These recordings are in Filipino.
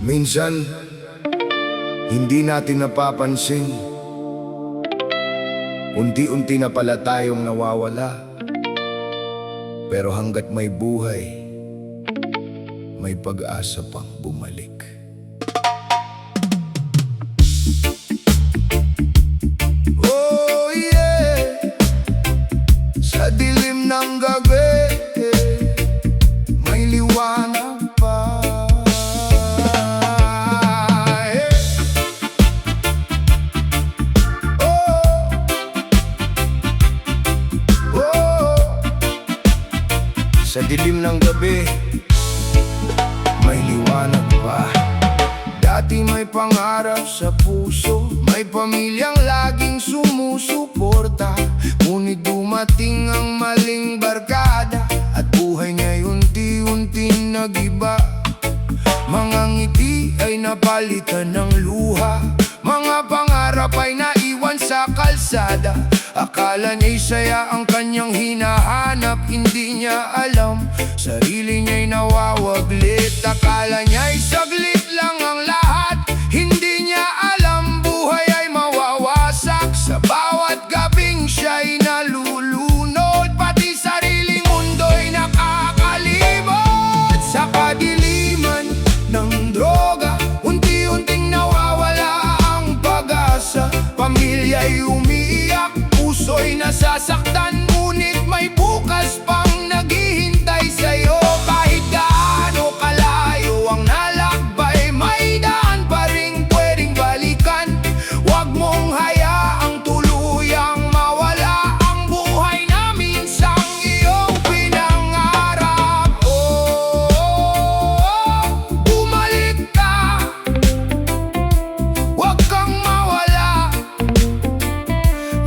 Minsan, hindi natin napapansin, unti-unti na pala tayong nawawala. Pero hanggat may buhay, may pag-asa pang bumalik. Oh yeah, sa dilim ng gabi, may liwanag pa. Sa dilim ng gabi, may liwanag pa. Dati may pangarap sa puso, may pamilyang laging sumusuporta. Ngunit dumating ang maling barkada, at buhay niya unti-unti nag-iba. Mga ngiti ay napalitan ng luha, mga pangarap ay naiwan sa kalsada. Akala niya'y saya ang kanyang hinahanap, hindi niya alam, sarili niya'y nawawaglit. Akala niya'y saglit lang ang lahat, hindi niya alam, buhay ay mawawasak. Sa bawat gabing siya'y nalulunod, pati sariling mundo'y nakakalimot. Sa kadiliman ng droga, unti-unting nawawala ang pag-asa. Pamilya'y umiiyak, puso'y nasasaktan, ngunit may bukas pang naghihintay sa'yo. Kahit gaano kalayo ang nalakbay, may daan pa rin pwedeng balikan. Huwag mong hayaang tuluyang mawala ang buhay na minsang iyong pinangarap. Bumalik ka, huwag kang mawala.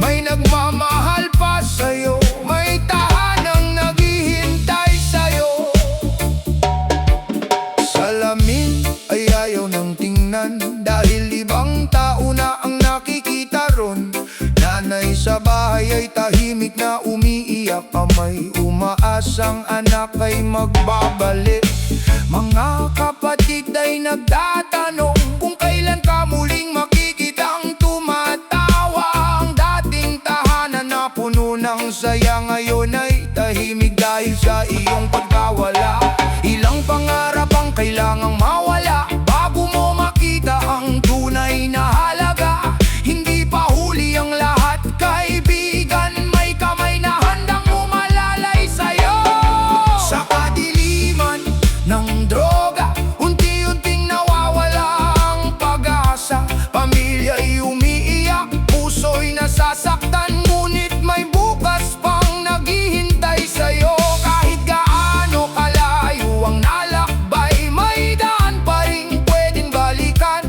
May nagmamahal pa sa'yo, may tahanang naghihintay sa'yo. Salamin ay ayaw nang tingnan, dahil ibang tao na ang nakikita ron. Nanay sa bahay ay tahimik na umiiyak, amay umaasang anak ay magbabalik. Mga kapatid ay nagtatanong kung kailan ka muling makikitang tumatawa. Ang dating tahanan na puno ng saya ngayon ay tahimik dahil sa iyong pagkawala. Ilang pangarap ang kailangang mawala bago mo makita ang tunay na halaga. Hindi pa huli ang lahat, kaibigan, may kamay na handang umalalay sa'yo. Sa kadiliman ng droga, unti-unting nawawala ang pag-asa. Pamilya'y umiiyak, puso'y nasasaktan, ngunit may bukas pang naghihintay sa'yo. Kahit gaano kalayo ang nalakbay, may daan pa rin pwedeng balikan.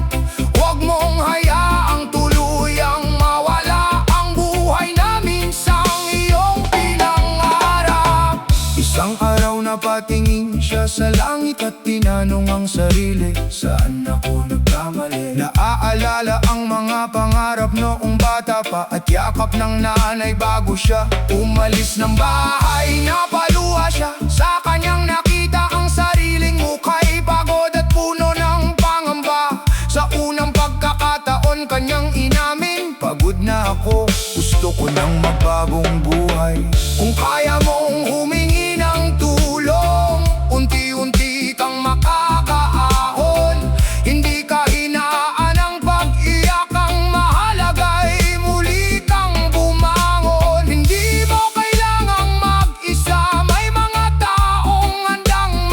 Huwag mong hayaang tuluyang mawala ang buhay na minsang iyong pinangarap. Isang araw napatingin siya sa langit at tinanong ang sarili, saan ako nagkamali? Naaalala ang mga pangarap noong bata pa, at yakap ng nanay bago siya umalis ng bahay. Napaluha siya sa kanyang nakita, ang sariling mukha'y pagod at puno ng pangamba. Sa unang pagkakataon kanyang inamin, pagod na ako, gusto ko ng magbagong buhay. Kung kaya mong humingi ng tulong, unti-unti kang makakaahon. Hindi ka hinaan ng pag-iyak, ang mahalaga'y muli kang bumangon. Hindi mo kailangang mag-isa, may mga taong handang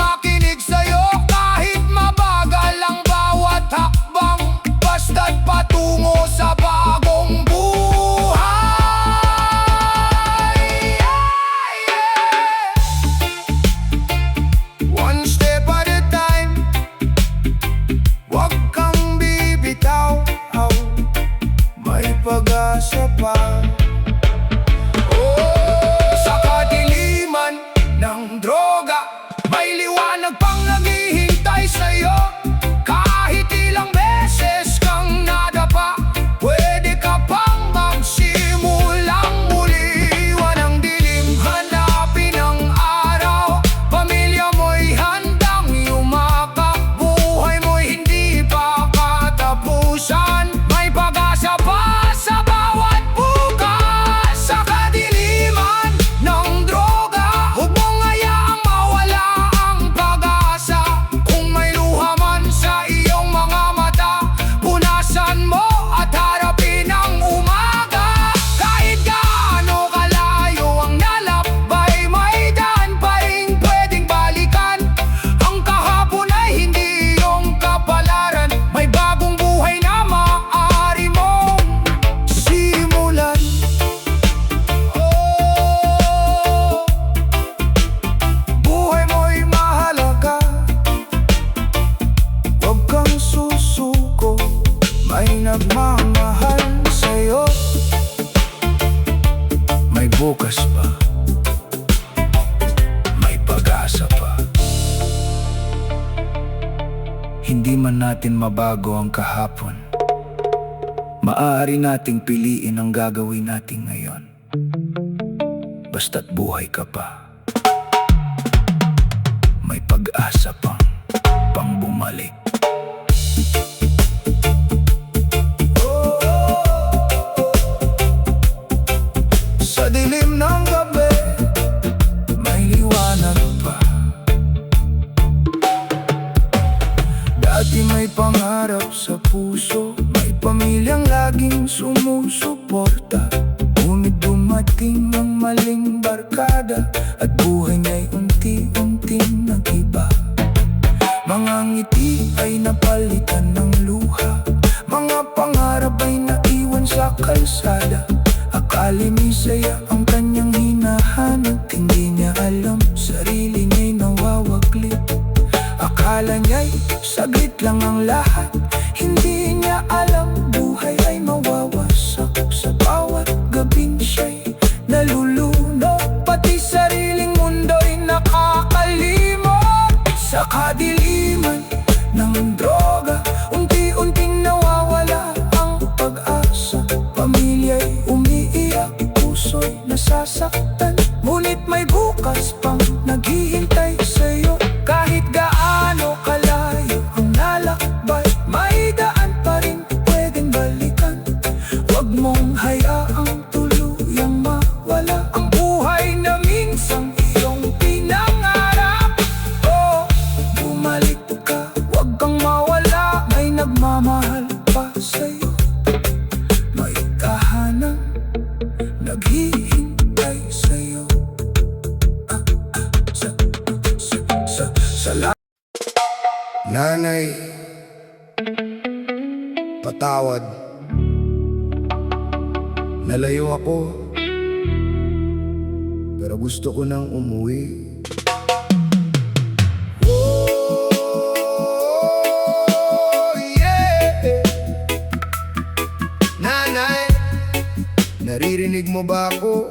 Hindi man natin mabago ang kahapon, maaari nating piliin ang gagawin natin ngayon. Basta't buhay ka pa, may pag-asa pang bumalik. Sa dilim ng gabi, may liwanag pa. Dati may pangarap sa puso, may pamilyang laging sumusuporta. Ngunit dumating ang maling barkada at buhay niya'y unti-unting nag-iba. Mga ngiti ay napalitan ng luha, mga pangarap ay naiwan sa kalsada. Akala ni saya ang kanyang hinahanap, hindi niya alam sarili niya'y nawawaglit. Akala niya'y saglit lang ang lahat, hindi niya alam buhay ay mawawasak. Sa bawat gabing siya'y nalulunod, pati sariling mundo'y nakakalimot. Sa kadiliman ng droga, unti-unting nawawala ang pag-asa. Pamilya'y umiiyak, puso'y nasasaktan, ngunit may bukas pang naghihintay sa'yo. Kahit gaano kalayo ang nalakbay, may daan pa rin pwedeng balikan. Huwag mong hayaang tuluyang mawala ang buhay na minsang iyong pinangarap. Oh, bumalik ka, huwag kang mawala, may nagmamahal pa sa'yo. May tahanan naghihintay sa'yo. Nanay, patawad. Nalayo ako, pero gusto ko nang umuwi. Oh, yeah. Nanay, naririnig mo ba ako?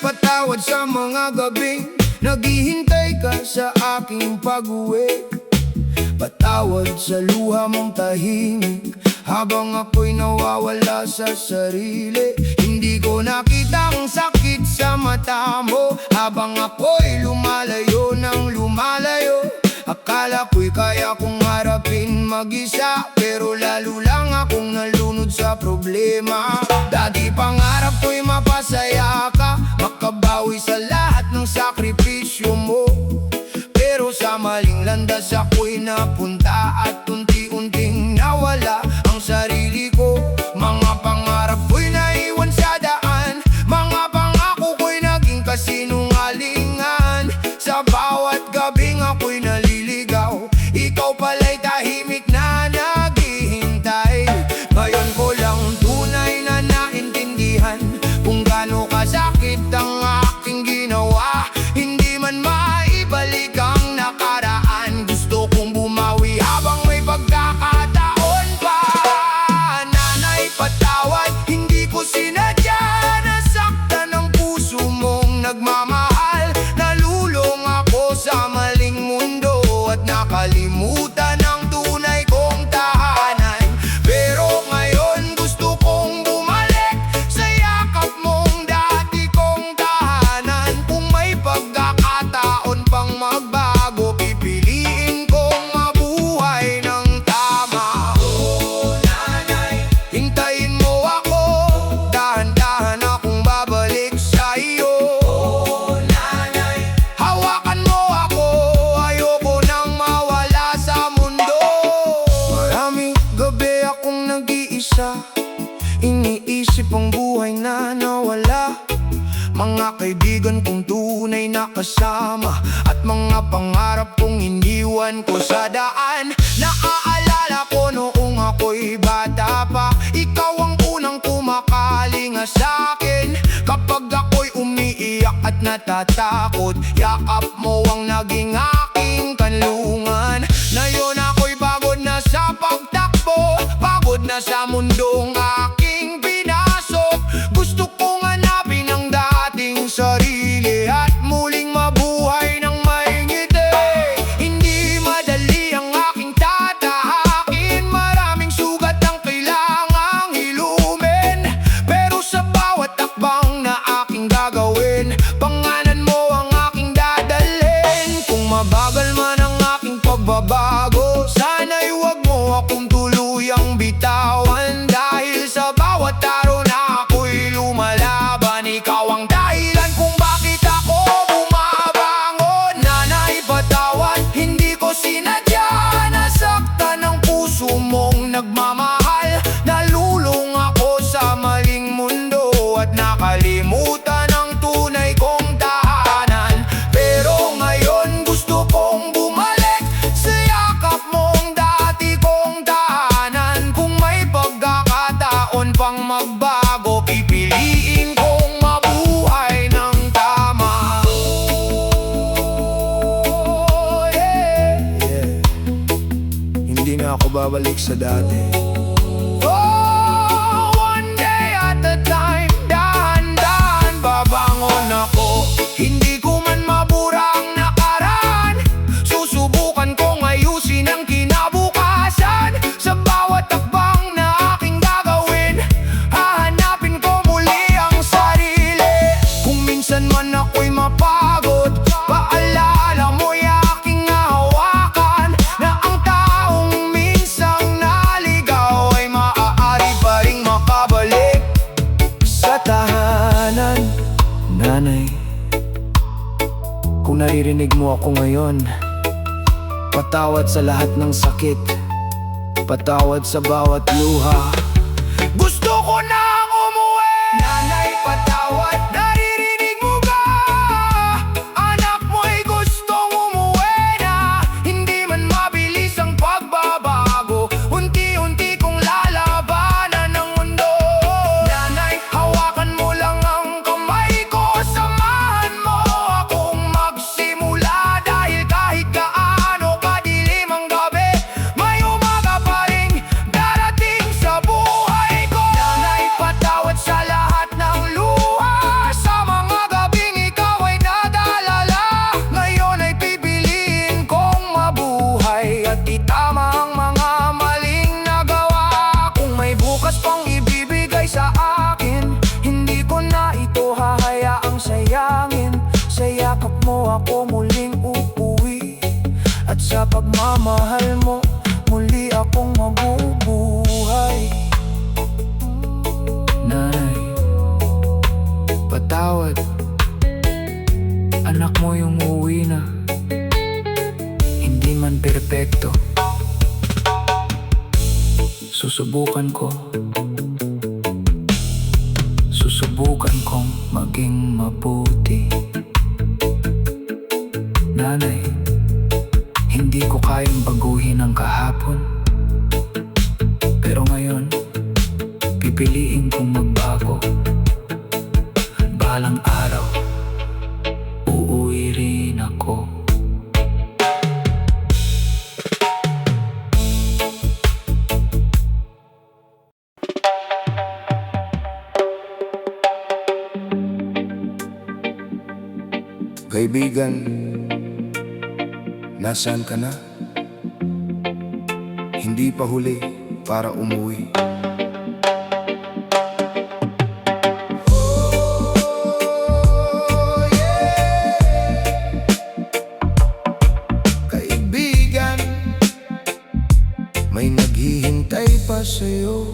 Patawad sa mga gabing naghihintay ka sa aking pag-uwi. Patawad sa luha mong tahimik habang ako'y nawawala sa sarili. Hindi ko nakita ang sakit sa mata mo habang ako'y lumalayo ng lumalayo. Akala ko'y kaya kong harapin mag-isa, pero lalo lang akong nalunod sa problema. Dati pangarap ko'y mapasaya ka, makabawi sa lahat ng sakripisyo mo. Pero sa maling landas ako'y napunta at unti-unting nawala ang sarili ko. Mga pangarap ko'y naiwan sa daan, mga pangako ko'y naging kasinungalingan. Sa bawat gabing ako'y naliligaw, ikaw pala'y tahimik na naghihintay. Ngayon ko lang tunay na naintindihan kung gaano kasakit ang aking ginawa. Hindi man maibalik ang nakaraan, gusto kong bumawi habang may pagkakataon pa. Nanay, patawad, hindi ko sinadya nasaktan ang puso mong nagmamahal. Nalulong ako sa maling mundo at nakalimutan ang tunay kong tahanan. Pero ngayon gusto kong bumalik sa yakap mong dati kong tahanan. Kung may pagkakataon pang magbago, pipiliin kong mabuhay ng tama. Oh, nanay, hintayin mo ako, dahan-dahan akong babalik sa iyo. Oh, nanay, hawakan mo ako, ayoko nang mawala sa mundo. Maraming gabi akong nag-iisa, iniisip ang buhay na nawala. Mga kaibigan kong tunay na kasama at mga pangarap kong iniwan ko sa daan. Naaalala ko noong ako'y bata pa, ikaw ang unang kumakalinga sa'kin. Kapag ako'y umiiyak at natatakot, yakap mo ang naging aking kanlungan. Ngayon ako'y pagod na sa pagtakbo, pagod na sa mundong aking pinasok. Gusto kong hanapin ang dating sarili at muling mabuhay na ako babalik sa dati. Oh, one day at a time, dahan-dahan babangon ako. Hindi ko man mabura ang nakaraan, susubukan kong ayusin ang kinabukasan. Sa bawat takbang na aking gagawin, hahanapin ko muli ang sarili. Kung minsan man ako'y mapagod, paalala mo'y aking hawakan, na ang taong minsang naligaw ay maaari pa ring makabalik sa tahanan. Nanay, kung naririnig mo ako ngayon, patawad sa lahat ng sakit, patawad sa bawat luha. Gusto ko nang umuwi. Nanay, patawad. Naririnig mo ba? Anak mo'y gustong umuwi na. Hindi man mabilis ang pagbabago, unti-unti kong lalabanan ang mundo. Nanay, hawakan mo lang ang kamay ko, samahan mo akong magsimula. Dahil kahit gaano kadilim ang gabi, may umaga pa ring darating sa buhay ko. Nanay, patawad sa lahat ng luha, sa mga gabing ikaw ay nadalala. Ngayon ay pipiliin kong mabuhay at itama ang mga maling nagawa. Kung may bukas pang ibibigay sa akin, hindi ko na ito hahayaang sayangin. Sa yakap mo ako muling uuwi, at sa pagmamahal mo muli akong mabubuhay. Nanay, patawad. Anak mo yung uuwi na, hindi man perpekto. Susubukan ko, susubukan kong maging mabuti. Nanay, hindi ko kayang baguhin ang kahapon, pero ngayon, pipiliin kong magbago. Balang araw, uuwi rin ako. Kaibigan, nasaan ka na? Hindi pa huli para umuwi. Kaibigan, may naghihintay pa sa'yo.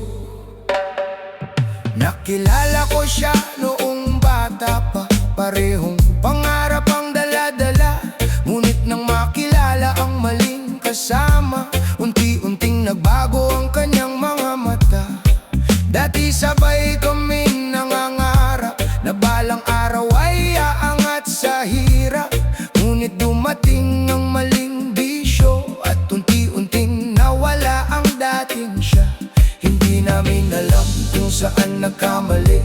Nakilala ko siya noong bata pa, parehong pangarap ang dala-dala. Ngunit nang makilala ang maling kasama, unti-unting nagbago ang kanyang mga mata. Dati sabay kaming nangangarap na balang araw ay aangat sa hirap. Ngunit dumating ang maling bisyo at unti-unting nawala ang dating siya. Hindi namin alam kung saan nagkamali,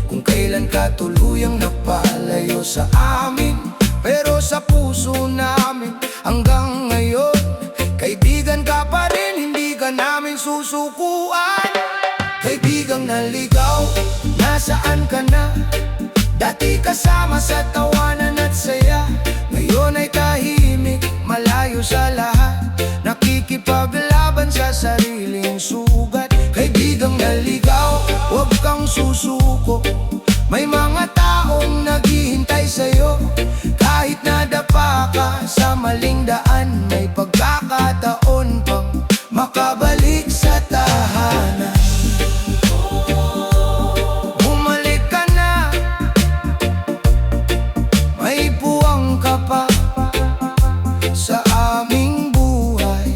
kung kailan ka tuluyang napalayo sa amin. Pero sa puso namin hanggang ngayon, kaibigan ka pa rin, hindi ka namin susukuan. Kaibigang naligaw, nasaan ka na? Dati kasama sa tawanan at saya, ngayon ay tahimik, malayo sa lahat, nakikipaglaban sa sariling sugat. Kaibigang naligaw, huwag kang susuko, may mga taong naghihintay sa'yo. Kahit nadapa ka sa maling daan, may pagkakataon pang makabalik sa tahanan. Bumalik ka na, may puwang ka pa sa aming buhay.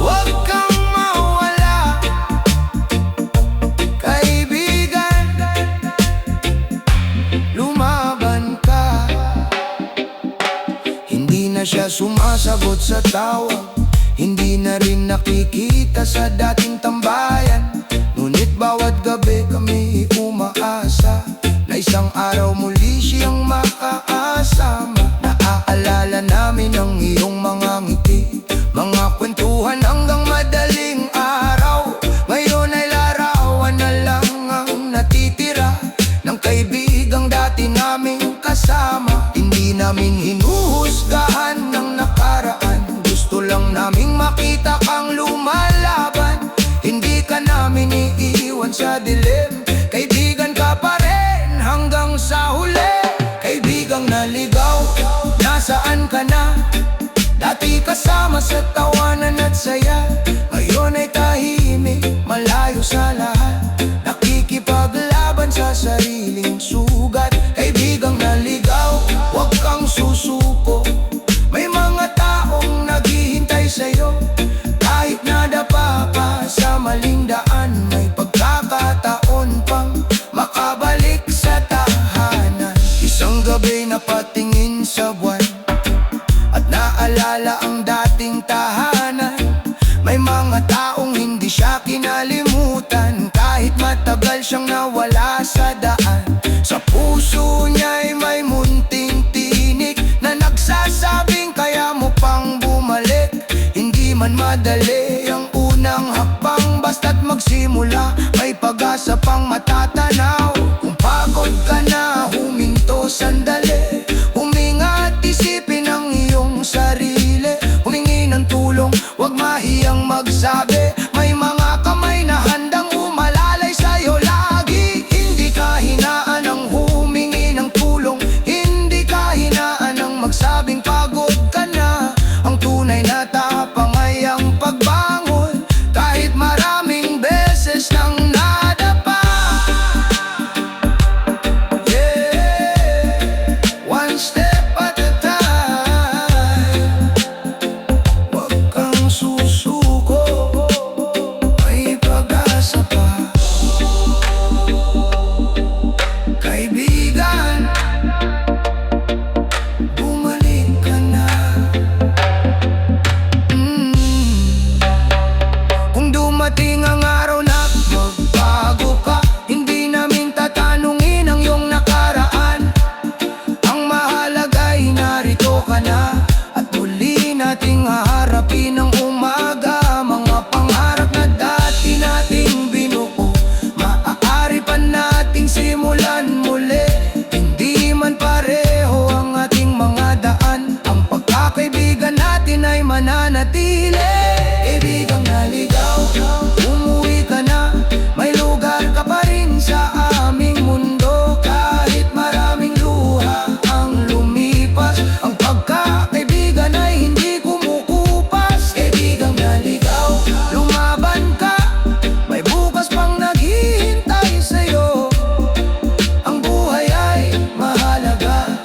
Huwag kang mawala, kaibigan, lumaban ka. Hindi na siya sumasagot sa tawag, hindi na rin nakikita sa dating tambayan. Ngunit bawat gabi kami umaasa na isang araw muli siyang makakasama. Naaalala namin ang Nasaan ka na? Dati kasama sa tawanan at saya, ngayon ay tahimik, malayo sa lahat. Nakikipaglaban sa sariling sugat. Kaibigang naligaw, huwag kang susuko. May mga taong naghihintay sa'yo. Kahit nadapa pa sa maling daan, may pagkakataon pang makabalik sa tahanan. Isang gabi napatingin sa buwan at naalala ang dating tahanan. May mga taong hindi siya kinalimutan, kahit matagal siyang nawala sa daan. Sa puso niya'y may munting tinig na nagsasabing kaya mo pang bumalik. Hindi man madali ang unang hakbang, basta't magsimula, may pag-asa pang matatanaw. Kung pagod ka na, huminto sandali, huminga at isipin ang iyong sarili. Humingi ng tulong, huwag mahiyang magsabi, may mga kamay na handang umalalay sa'yo lagi. Hindi ka hinaan ang humingi ng tulong, hindi ka hinaan ang magsabing pagod ka na. Ang tunay na tapang ay ang pagbangon, kahit maraming beses nang nadapa. Yeah, one step at a time. Huwag kang susuko, may pag-asa pa. Kaibigan, bumalik ka na. Kung dumating ang araw na magbago ka, hindi namin tatanungin ang iyong nakaraan. Ang mahalaga'y narito ka na, at muli nating haharapin ang umaga. Mga pangarap na dati nating binuo, maaari pa nating simulan muli. Hindi man pareho ang ating mga daan, ang pagkakaibigan natin ay mananatili. Kaibigang naligaw, umuwi ka na, may lugar ka pa rin sa aming mundo. Kahit maraming luha ang lumipas, ang pagkakaibigan ay hindi kumukupas. Kaibigang naligaw, lumaban ka, may bukas pang naghihintay sa'yo. Ang buhay ay mahalaga,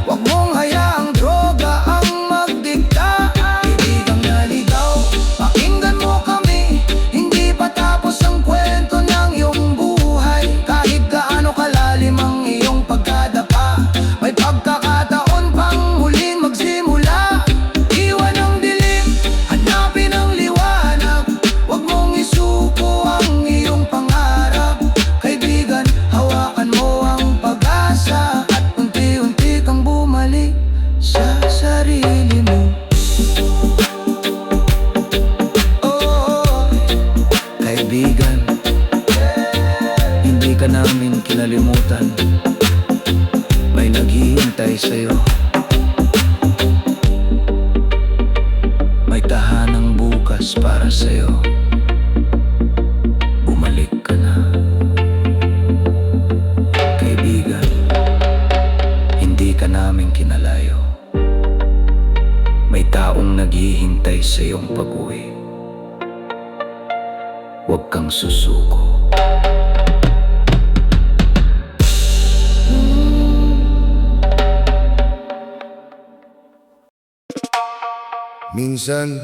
huwag mong hayaang droga ang magdikta. Kaibigang naligaw, pakinggan mo kami, hindi pa tapos ang kwento ng iyong buhay. Kahit gaano kalalim ang iyong pagkadapa, may pagkakataon pang muling magsimula. Iwan ang dilim, hanapin ang liwanag, huwag mong isuko ang iyong pangarap. Kaibigan, hawakan mo ang pag-asa, at unti-unti kang bumalik sa sarili mo. Oh, kaibigan, hindi ka namin kinalimutan, may naghihintay sa'yo. May tahanang bukas para sa'yo. Bumalik ka na. Kaibigan, hindi ka namin kinalayo, may taong naghihintay sa iyong pag-uwi. Huwag kang susuko. Minsan,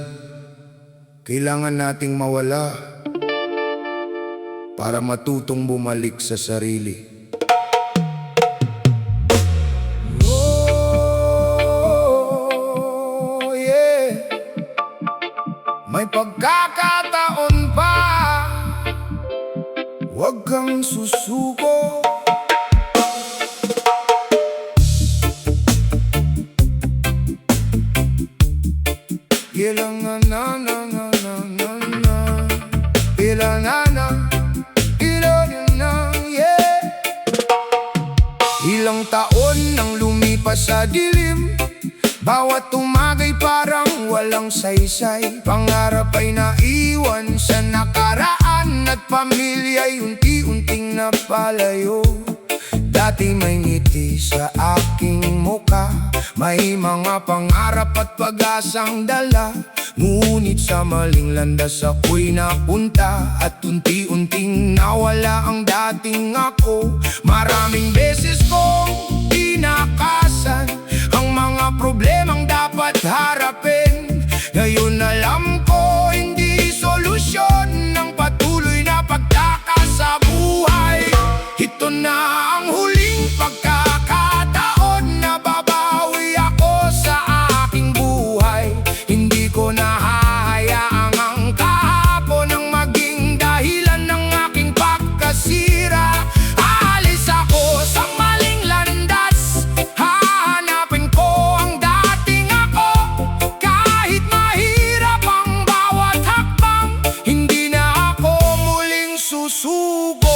kailangan nating mawala para matutong bumalik sa sarili. Oh, yeah. May pagkakataon pa, huwag kang susuko. Kailangan na yeah. Ilang taon nang lumipas sa dilim, bawat umagay parang walang saysay. Pangarap ay naiwan sa nakaraan, at pamilya'y unti-unting napalayo. Dati may ngiti sa aking muka, may mga pangarap at pag-asang dala. Ngunit sa maling landas ako'y napunta, at unti-unting nawala ang dating ako. Maraming beses kong tinakasan ang mga problemang dapat harapin. Ngayon alam ko hindi solusyon ng patuloy na pagtakas sa buhay. Ito na ang huling pagkakataon na babawi ako sa aking buhay. Hindi ko na hahayaang ang kahapon ang maging dahilan ng aking pagkasira. Aalis ako sa maling landas, hahanapin ko ang dating ako. Kahit mahirap ang bawat hakbang, hindi na ako muling susuko.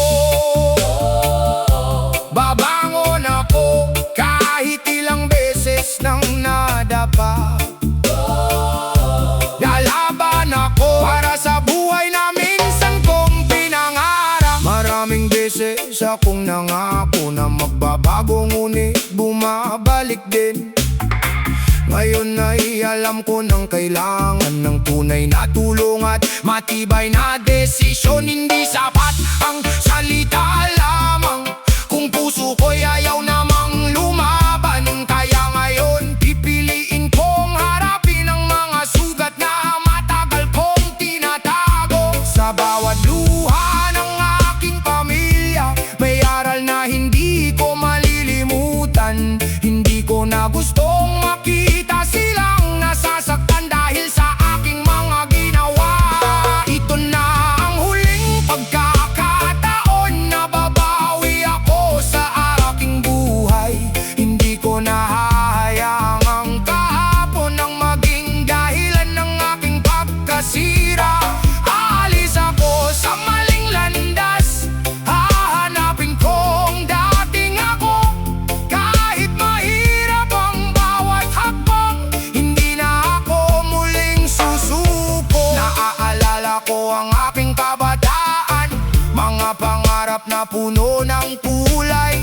Babangon ako kahit ilang beses nang nadapa. Lalaban ako para sa buhay na minsan kong pinangarap. Maraming beses akong nangako na magbabago, ngunit bumabalik din. Ngayon ay alam ko nang kailangan ng tunay na tulong at matibay na desisyon. Hindi sapat ang salita lamang kung puso ko'y ayaw namang lumaban. Kaya ngayon pipiliin kong harapin ang mga sugat na matagal kong tinatago. Sa bawat luha ng aking pamilya, may aral na hindi ko malilimutan. Hindi ko na gustong makita silang nasasaktan dahil sa aking mga ginawa. Ito na ang huling pagkakataon na babawi ako sa aking buhay. Hindi ko na hahayaang ang kahapon ang maging dahilan ng aking pagkasira. Aalis ako sa maling landas, hahanapin ko ang dating ako. Kahit mahirap ang bawat hakbang, hindi na ako muling susuko. Naaalala ko ang aking kabataan, mga pangarap na puno ng kulay.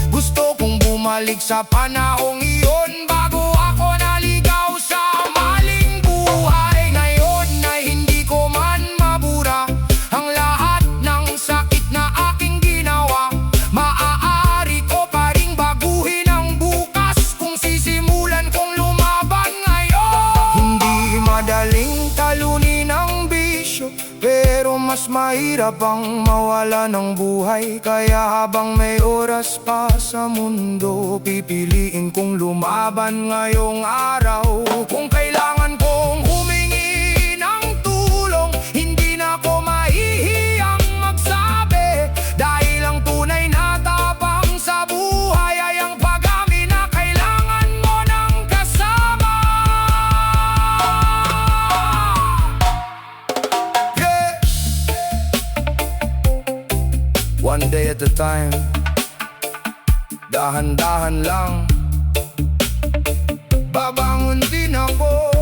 Gusto kong bumalik sa panahong iyon, bago ako naligaw sa maling buhay. Ngayon ay hindi ko man mabura ang lahat ng sakit na aking ginawa. Maaari ko pa ring baguhin ang bukas kung sisimulan kong lumaban ngayon. Hindi madaling talunin ang bisyo, pero mas mahirap ang mawala ng buhay. Kaya habang may oras pa sa mundo, pipiliin kong lumaban ngayong araw. Kung kailangan kong humingi ng tulong, hindi na ako mahihiyang magsabi. Dahil ang tunay na tapang sa buhay ay ang pag-amin na kailangan mo ng kasama. Yeah. One day at a time, dahan-dahan lang, babangon din ako.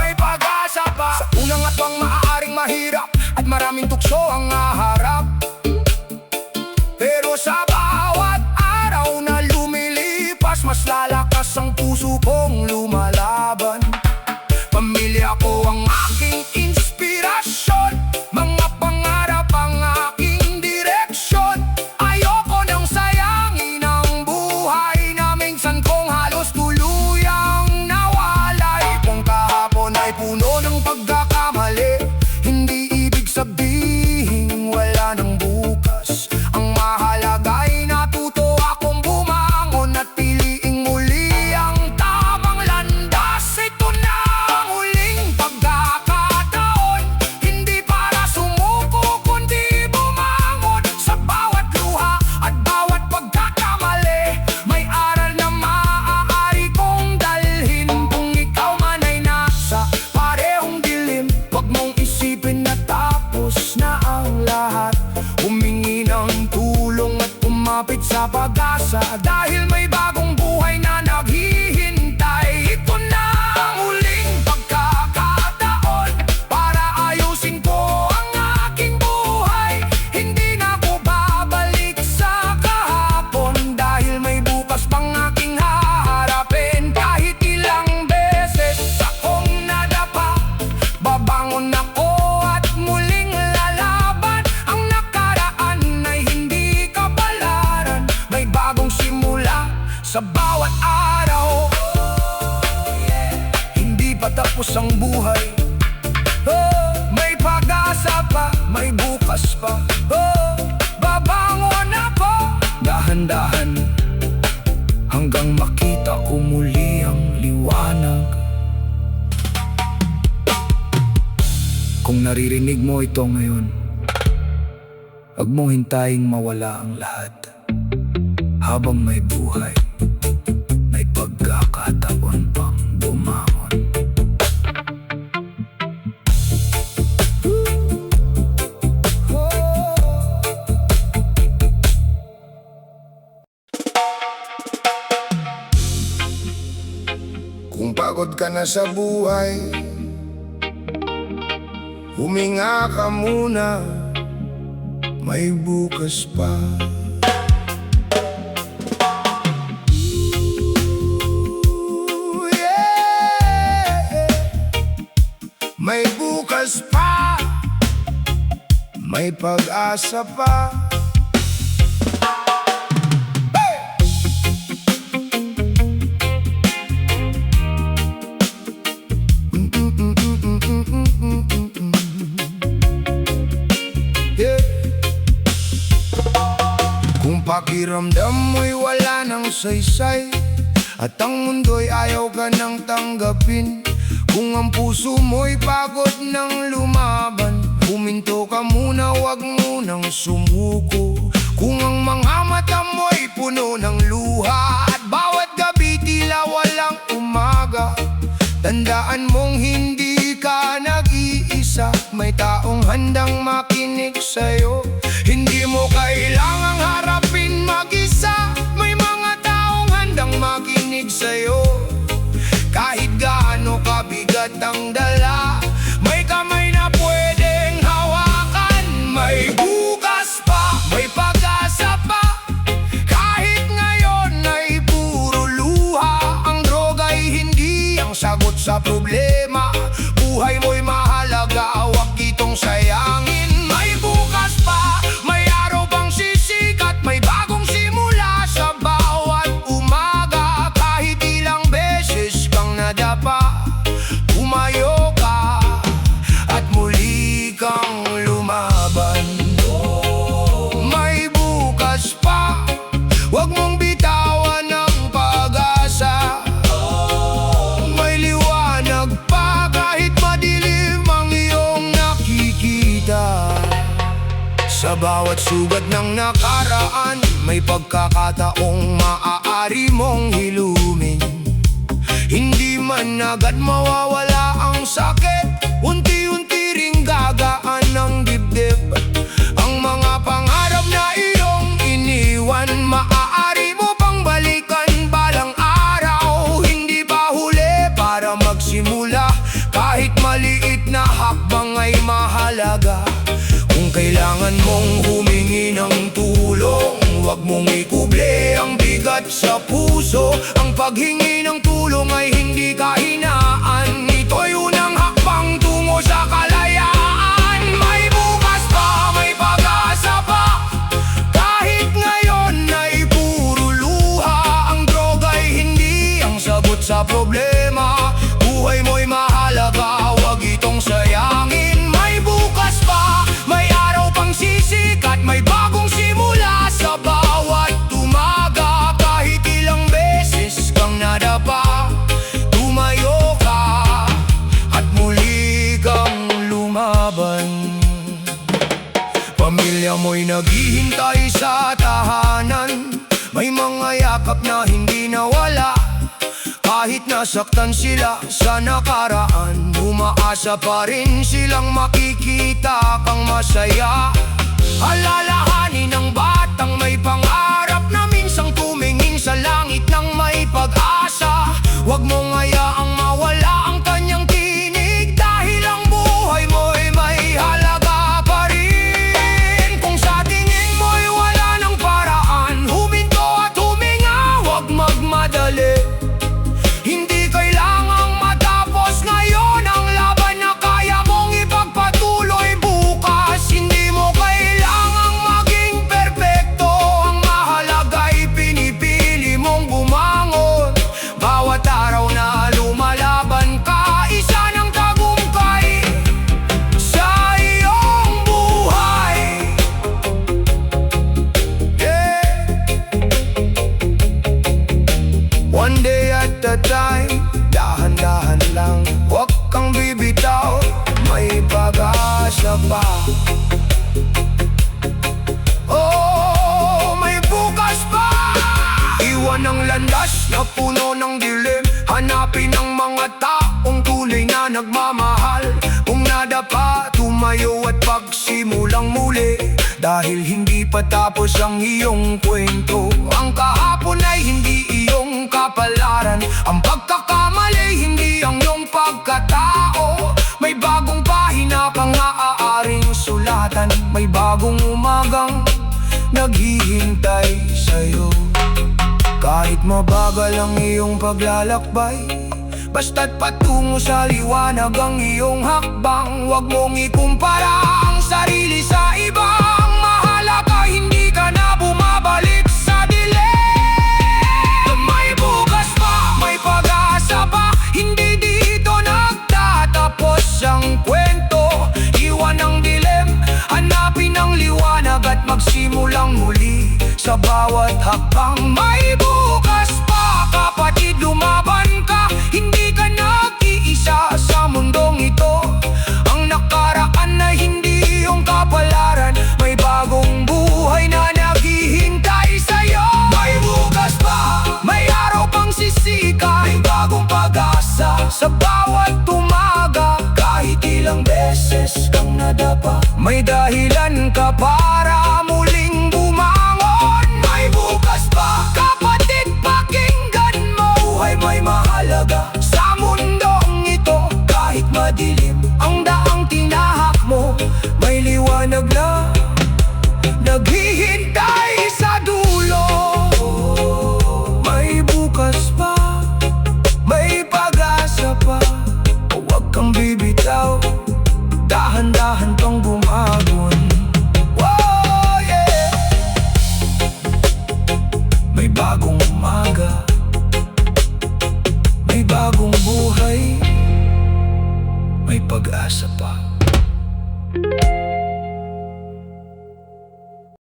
May pag-asa pa sa unang at pang maaaring mahirap, at maraming tukso ang haharap. Pero sa bawat araw na lumilipas, mas lalakas ang puso kong lumalaban. Pamilya ko ang aking inspirasyon, mga pangarap ang aking direksyon. Ayoko nang sayangin ang buhay na minsan kong halos tuluyang nawalay. Kung kahapon ay puno ng pagkakamali, hindi ibig sabihin wala ng bukas. Ang mahalaga ay natuto akong bumangon at piliing muli ang tamang landas. Ito na ang huling pagkakataon, hindi para sumuko kundi bumangon. Sa bawat luha at bawat pagkakamali, may aral na maaari kong dalhin. Kung ikaw man ay nasa parehong dilim, huwag mong isipin na tapos na ang lahat. Humingi ng tulong at kumapit sa pag-asa, dahil may bagong buhay na naghihintay. Ito na ang huling pagkakataon para ayusin ko ang aking buhay. Hindi na ako babalik sa ang buhay. Oh, may pag-asa pa, may bukas pa. Oh, babangon ako dahan-dahan hanggang makita ko muli ang liwanag. Kung naririnig mo ito ngayon, huwag mong hintaying mawala ang lahat. Habang may buhay, may pagkakataon pang bumangon. Kung pagod ka na sa buhay, huminga ka muna, may bukas pa. Ooh, yeah. May bukas pa, may pag-asa pa. Yeah. Kung pakiramdam mo'y wala ng saysay at ang mundo'y ayaw ka nang tanggapin, kung ang puso mo'y pagod ng lumaban, huminto ka muna, wag munang sumuko. Kung ang mga mata mo'y puno ng luha at bawat gabi tila walang umaga, tandaan mong hindi ka nag-iisa, may taong handang makinig sa'yo. Hindi mo kailangang harapin mag-isa, may mga taong handang makinig sa'yo. Kahit gaano kabigat ang dala, may kamay na pwedeng hawakan. May bukas pa, may pag-asa pa, kahit ngayon ay puro luha. Ang droga'y hindi ang sagot sa problema, buhay mo'y mahalaga, huwag itong sayangin. May bukas pa, may araw pang sisikat, may bagong simula sa bawat umaga. Kahit ilang beses kang nadapa, tumayo ka at muli kang lumaban. May bukas pa, huwag mong bitawan ang pag-asa. May liwanag pa kahit madilim ang iyong nakikita. Sa bawat sugat ng nakaraan, may pagkakataong maaari mong hilumin. Hindi man agad mawawala ang sakit, unti-unti ring gagaan ng dibdib. Ang mga pangarap na iyong iniwan, maaari mo pang balikan balang araw. Hindi pa huli para magsimula, kahit maliit na hakbang ay mahalaga. Kung kailangan mong humingi ng tulong, huwag mong ikuble ang bigat sa puso. Ang paghingi ng tulong ay hindi kahinaan, ito'y unang hakbang tungo sa kalayaan. May bukas pa, may pag-asa pa, kahit ngayon ay puro luha. Ang droga'y hindi ang sagot sa problema, buhay mo'y mahalaga, huwag itong sayangin. May bukas pa, may araw pang sisikat, may bagong simula sa bawat umaga. Kahit ilang beses kang nadapa, tumayo ka at muli kang lumaban. Pamilya mo'y naghihintay sa tahanan, may mga yakap na hindi nawala. Kahit nasaktan sila sa nakaraan, umaasa pa rin silang makikita kang masaya. Alalahanin ng batang may pangarap na minsang tumingin sa langit ng may pag-asa. Huwag mong hayaang mawala ang kanyang tinig, dahil ang buhay mo'y may halaga pa rin. Kung sa tingin mo'y wala ng paraan, huminto at huminga, huwag magmadali. Hindi kailangang matapos ngayon ang laban na kaya mong ipagpatuloy bukas. Hindi mo kailangang maging perfect Iwan ang landas na puno ng dilim. Hanapin ang mga taong tunay na nagmamahal. Kung nadapa, tumayo at pagsimulang muli. Dahil hindi pa tapos ang iyong kwento. Ang kahapon ay hindi iyong kapalaran. Ang pagkakamali hindi ang iyong pagkatao. May bagong pahina kang maaaring sulatan. May bagong umagang naghihintay sa'yo. Kahit mabagal ang iyong paglalakbay, basta't patungo sa liwanag ang iyong hakbang. Huwag mong ikumpara ang sarili sa ibang. Mahalaga hindi ka na bumabalik sa dilim. May bukas pa, may pag-asa pa. Hindi dito nagtatapos ang kwento. Iwan ang dilim, hanapin ang liwanag at magsimulang muli. Sa bawat hakbang may bukas pa, kapatid, lumaban ka. Hindi ka nag-iisa sa mundong ito. Ang nakaraan ay hindi iyong kapalaran. May bagong buhay na naghihintay sa'yo. May bukas pa, may araw pang sisika. May bagong pag-asa sa bawat umaga. Kahit ilang beses kang nadapa, may dahilan ka para muling bumangon. May bukas pa, kapatid, pakinggan mo. Buhay may mahalaga sa mundong ito. Kahit madilim ang daang tinahak mo, may liwanag na naghihintay sa dulo. May bukas pa, may pag-asa pa. Huwag kang bibitaw, dahan-dahan